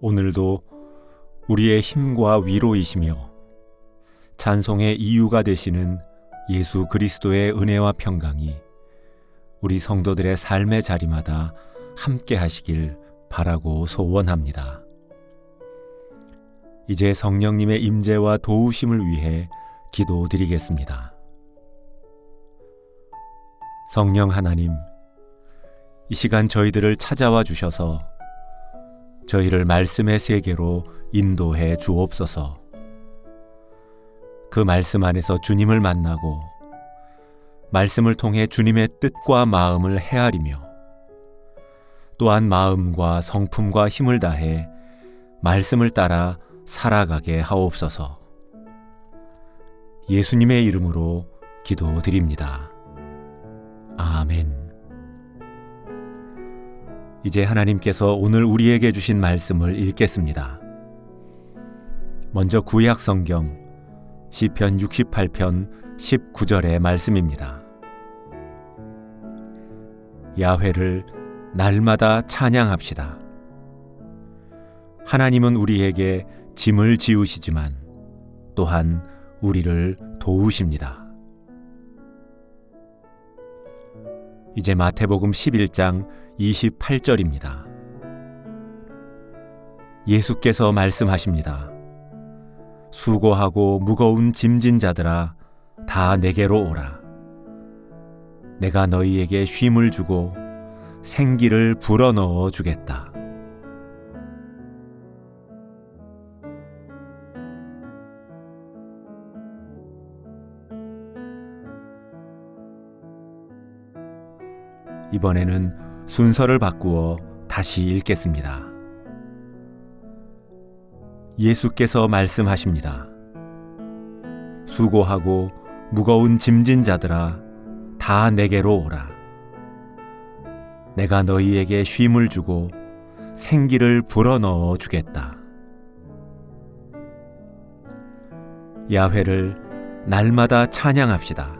오늘도 우리의 힘과 위로이시며 찬송의 이유가 되시는 예수 그리스도의 은혜와 평강이 우리 성도들의 삶의 자리마다 함께 하시길 바라고 소원합니다. 이제 성령님의 임재와 도우심을 위해 기도드리겠습니다. 성령 하나님, 이 시간 저희들을 찾아와 주셔서 저희를 말씀의 세계로 인도해 주옵소서. 그 말씀 안에서 주님을 만나고 말씀을 통해 주님의 뜻과 마음을 헤아리며 또한 마음과 성품과 힘을 다해 말씀을 따라 살아가게 하옵소서. 예수님의 이름으로 기도드립니다. 아멘. 이제 하나님께서 오늘 우리에게 주신 말씀을 읽겠습니다. 먼저 구약 성경 시편 68편 19절의 말씀입니다. 야훼를 날마다 찬양합시다. 하나님은 우리에게 짐을 지우시지만 또한 우리를 도우십니다. 이제 마태복음 11장 28절입니다. 예수께서 말씀하십니다. 수고하고 무거운 짐진 자들아, 다 내게로 오라. 내가 너희에게 쉼을 주고 생기를 불어넣어 주겠다. 이번에는 순서를 바꾸어 다시 읽겠습니다. 예수께서 말씀하십니다. 수고하고 무거운 짐진 자들아, 다 내게로 오라. 내가 너희에게 쉼을 주고 생기를 불어넣어 주겠다. 야훼를 날마다 찬양합시다.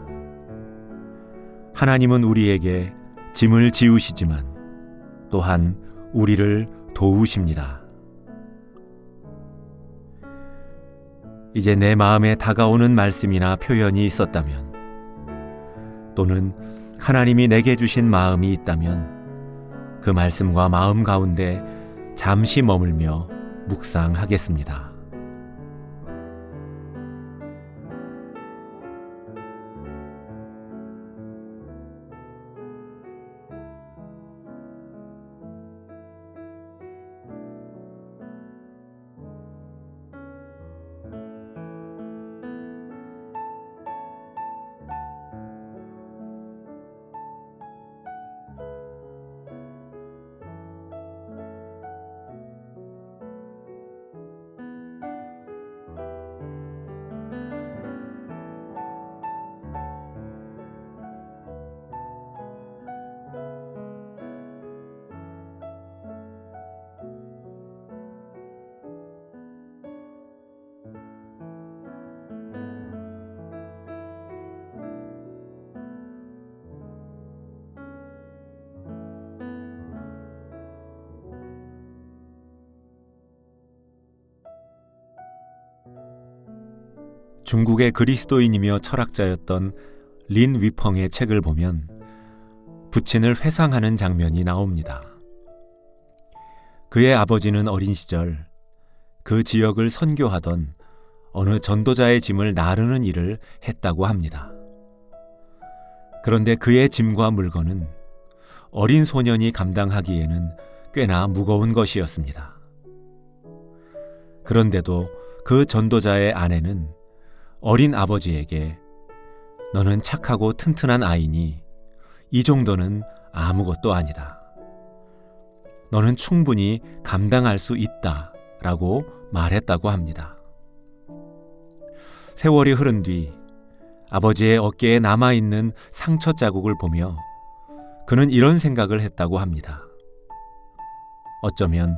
하나님은 우리에게 짐을 지우시지만 또한 우리를 도우십니다. 이제 내 마음에 다가오는 말씀이나 표현이 있었다면, 또는 하나님이 내게 주신 마음이 있다면 그 말씀과 마음 가운데 잠시 머물며 묵상하겠습니다. 중국의 그리스도인이며 철학자였던 린 위펑의 책을 보면 부친을 회상하는 장면이 나옵니다. 그의 아버지는 어린 시절 그 지역을 선교하던 어느 전도자의 짐을 나르는 일을 했다고 합니다. 그런데 그의 짐과 물건은 어린 소년이 감당하기에는 꽤나 무거운 것이었습니다. 그런데도 그 전도자의 아내는 어린 아버지에게 너는 착하고 튼튼한 아이니 이 정도는 아무것도 아니다. 너는 충분히 감당할 수 있다 라고 말했다고 합니다. 세월이 흐른 뒤 아버지의 어깨에 남아있는 상처 자국을 보며 그는 이런 생각을 했다고 합니다. 어쩌면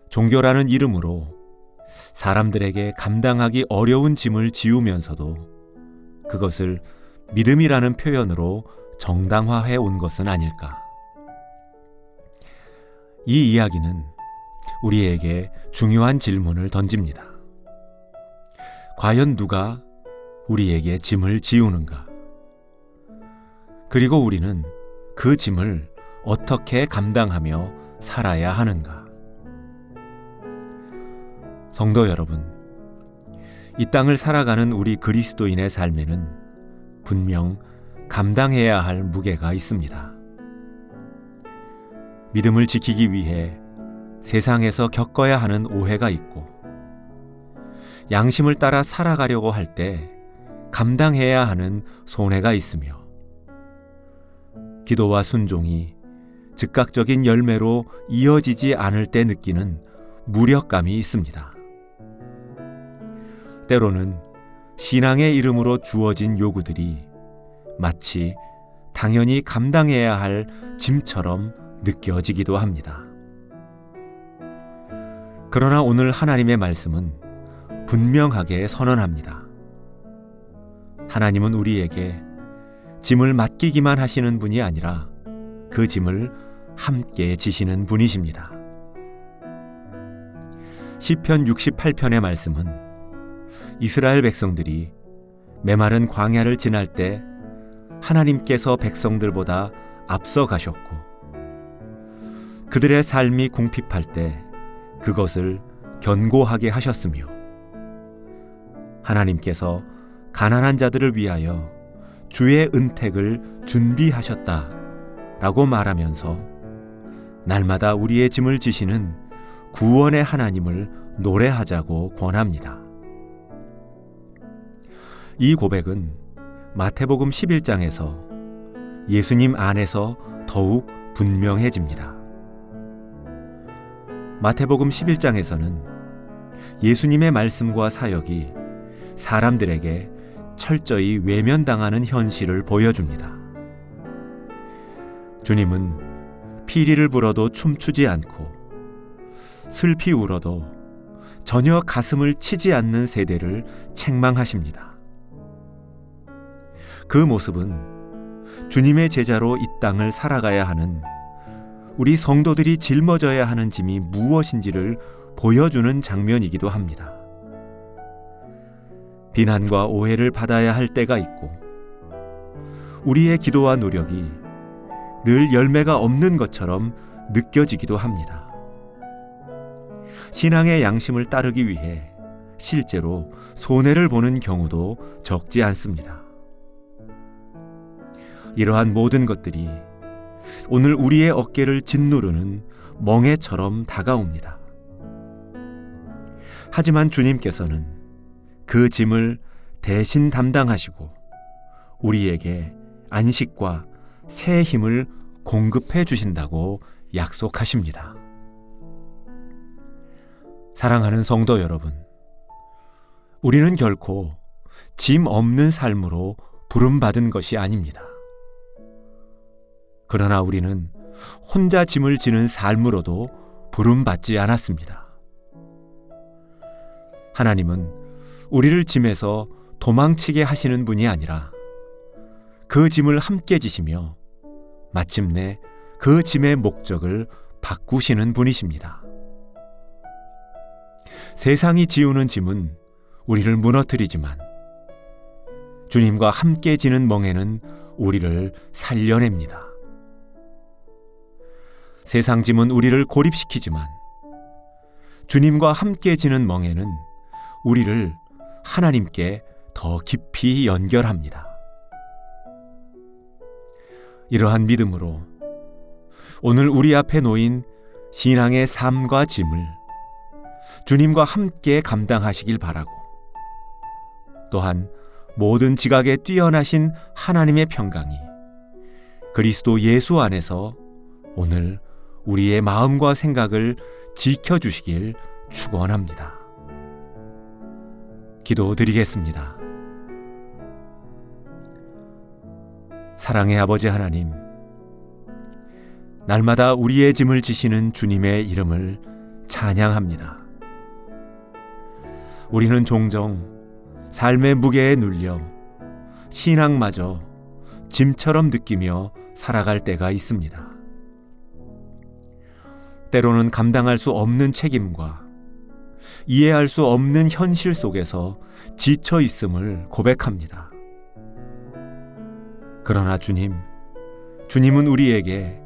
종교라는 이름으로 사람들에게 감당하기 어려운 짐을 지우면서도 그것을 믿음이라는 표현으로 정당화해 온 것은 아닐까. 이 이야기는 우리에게 중요한 질문을 던집니다. 과연 누가 우리에게 짐을 지우는가? 그리고 우리는 그 짐을 어떻게 감당하며 살아야 하는가? 성도 여러분, 이 땅을 살아가는 우리 그리스도인의 삶에는 분명 감당해야 할 무게가 있습니다. 믿음을 지키기 위해 세상에서 겪어야 하는 오해가 있고, 양심을 따라 살아가려고 할 때 감당해야 하는 손해가 있으며, 기도와 순종이 즉각적인 열매로 이어지지 않을 때 느끼는 무력감이 있습니다. 때로는 신앙의 이름으로 주어진 요구들이 마치 당연히 감당해야 할 짐처럼 느껴지기도 합니다. 그러나 오늘 하나님의 말씀은 분명하게 선언합니다. 하나님은 우리에게 짐을 맡기기만 하시는 분이 아니라 그 짐을 함께 지시는 분이십니다. 시편 68편의 말씀은 이스라엘 백성들이 메마른 광야를 지날 때 하나님께서 백성들보다 앞서 가셨고, 그들의 삶이 궁핍할 때 그것을 견고하게 하셨으며, 하나님께서 가난한 자들을 위하여 주의 은택을 준비하셨다라고 말하면서 날마다 우리의 짐을 지시는 구원의 하나님을 노래하자고 권합니다. 이 고백은 마태복음 11장에서 예수님 안에서 더욱 분명해집니다. 마태복음 11장에서는 예수님의 말씀과 사역이 사람들에게 철저히 외면당하는 현실을 보여줍니다. 주님은 피리를 불어도 춤추지 않고 슬피 울어도 전혀 가슴을 치지 않는 세대를 책망하십니다. 그 모습은 주님의 제자로 이 땅을 살아가야 하는 우리 성도들이 짊어져야 하는 짐이 무엇인지를 보여주는 장면이기도 합니다. 비난과 오해를 받아야 할 때가 있고, 우리의 기도와 노력이 늘 열매가 없는 것처럼 느껴지기도 합니다. 신앙의 양심을 따르기 위해 실제로 손해를 보는 경우도 적지 않습니다. 이러한 모든 것들이 오늘 우리의 어깨를 짓누르는 멍에처럼 다가옵니다. 하지만 주님께서는 그 짐을 대신 담당하시고 우리에게 안식과 새 힘을 공급해 주신다고 약속하십니다. 사랑하는 성도 여러분, 우리는 결코 짐 없는 삶으로 부름받은 것이 아닙니다. 그러나 우리는 혼자 짐을 지는 삶으로도 부름받지 않았습니다. 하나님은 우리를 짐에서 도망치게 하시는 분이 아니라 그 짐을 함께 지시며 마침내 그 짐의 목적을 바꾸시는 분이십니다. 세상이 지우는 짐은 우리를 무너뜨리지만 주님과 함께 지는 멍에는 우리를 살려냅니다. 세상 짐은 우리를 고립시키지만 주님과 함께 지는 멍에는 우리를 하나님께 더 깊이 연결합니다. 이러한 믿음으로 오늘 우리 앞에 놓인 신앙의 삶과 짐을 주님과 함께 감당하시길 바라고, 또한 모든 지각에 뛰어나신 하나님의 평강이 그리스도 예수 안에서 오늘 우리의 마음과 생각을 지켜주시길 축원합니다. 기도드리겠습니다. 사랑의 아버지 하나님, 날마다 우리의 짐을 지시는 주님의 이름을 찬양합니다. 우리는 종종 삶의 무게에 눌려 신앙마저 짐처럼 느끼며 살아갈 때가 있습니다. 때로는 감당할 수 없는 책임과 이해할 수 없는 현실 속에서 지쳐 있음을 고백합니다. 그러나 주님은 우리에게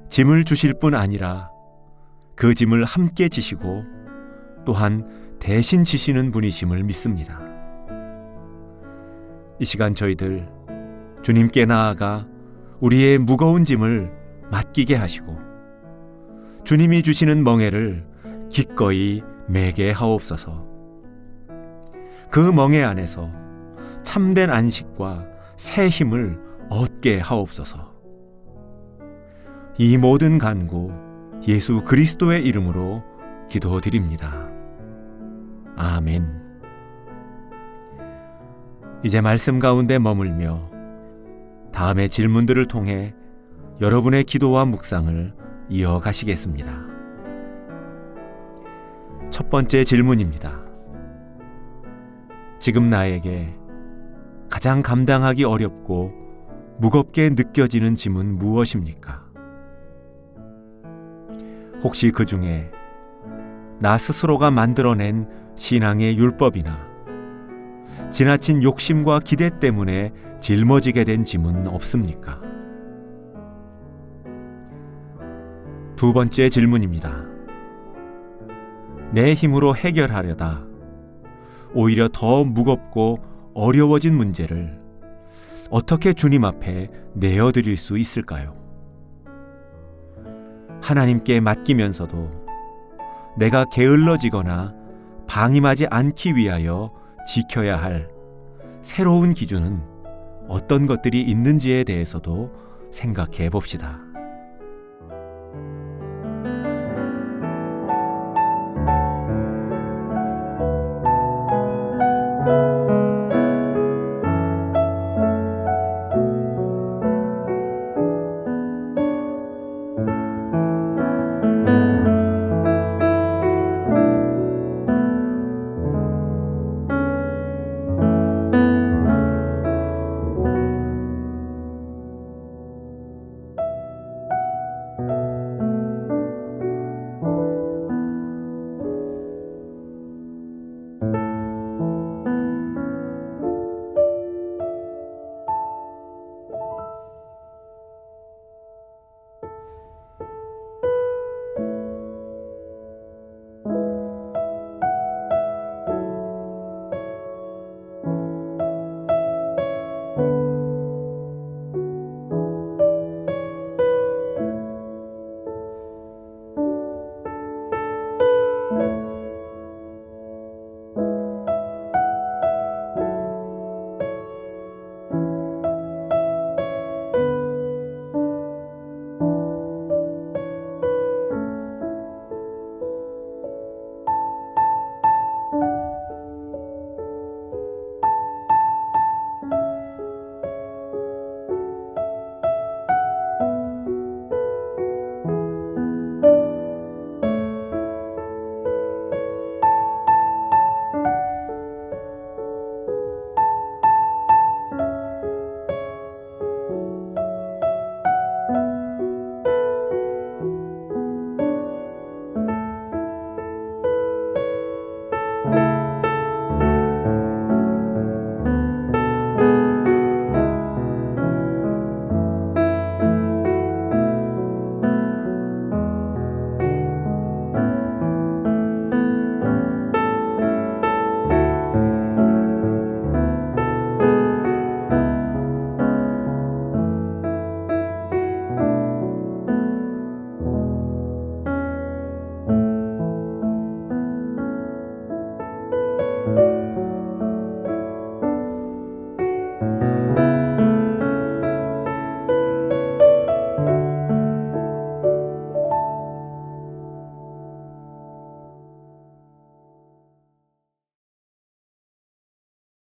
짐을 주실 뿐 아니라 그 짐을 함께 지시고 또한 대신 지시는 분이심을 믿습니다. 이 시간 저희들 주님께 나아가 우리의 무거운 짐을 맡기게 하시고 주님이 주시는 멍에를 기꺼이 매게 하옵소서. 그 멍에 안에서 참된 안식과 새 힘을 얻게 하옵소서. 이 모든 간구 예수 그리스도의 이름으로 기도드립니다. 아멘. 이제 말씀 가운데 머물며 다음의 질문들을 통해 여러분의 기도와 묵상을 이어가시겠습니다. 첫 번째 질문입니다. 지금 나에게 가장 감당하기 어렵고 무겁게 느껴지는 짐은 무엇입니까? 혹시 그 중에 나 스스로가 만들어낸 신앙의 율법이나 지나친 욕심과 기대 때문에 짊어지게 된 짐은 없습니까? 두 번째 질문입니다. 내 힘으로 해결하려다 오히려 더 무겁고 어려워진 문제를 어떻게 주님 앞에 내어드릴 수 있을까요? 하나님께 맡기면서도 내가 게을러지거나 방임하지 않기 위하여 지켜야 할 새로운 기준은 어떤 것들이 있는지에 대해서도 생각해 봅시다.